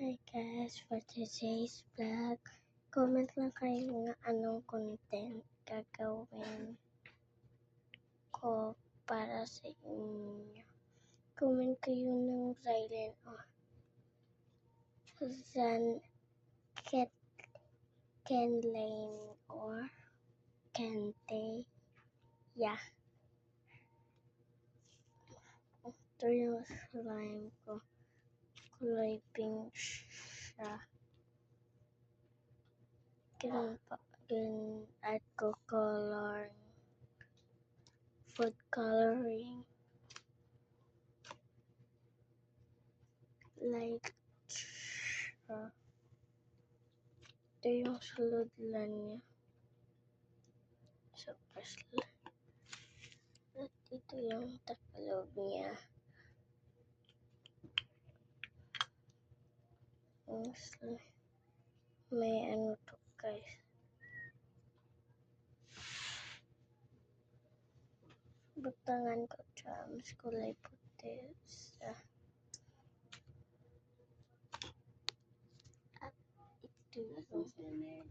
Hi guys, for today's vlog, comment lang kayo nga anong content gagawin ko para sa inyo. Comment kayo ng silent o Zan Kenlane or Kente. Yeah. Ito yung slime ko. Kulay pink siya. Ganun at ko coloring. Food coloring. Like siya. Ito yung sulod lang niya. Super slime. At ito yung takalog niya. May ano to guys. Butangan ko charms kulay puti. At ito yung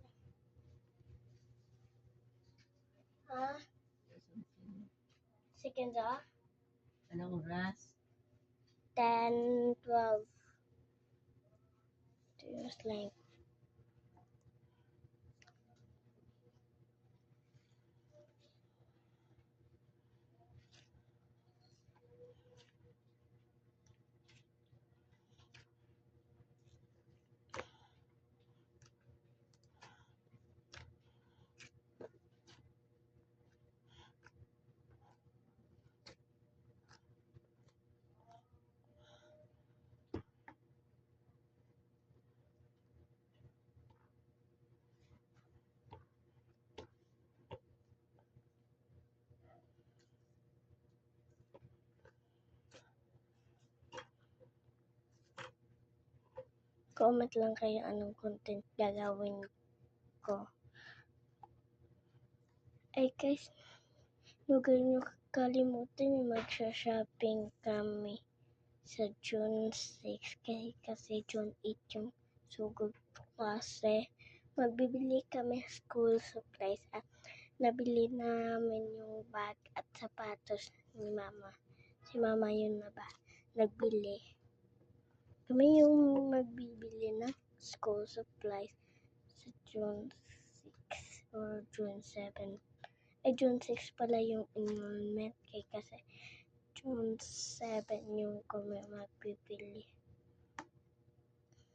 ha? Seconds off? Anong oras? 10, 12. Ito yung slime. Comment lang kayo anong content gagawin ko. Ay guys, huwag niyo kalimutan yung magsha-shopping kami sa June 6 kasi June 8 yung sugod ko kasi magbibili kami school supplies at nabili namin yung bag at sapatos ni mama. Si mama yun na ba? Nagbili. Kami yung magbibili ng school supplies sa June 6 or June 7. Ay, June 6 pala yung enrollment kasi June 7 yung kami magbibili.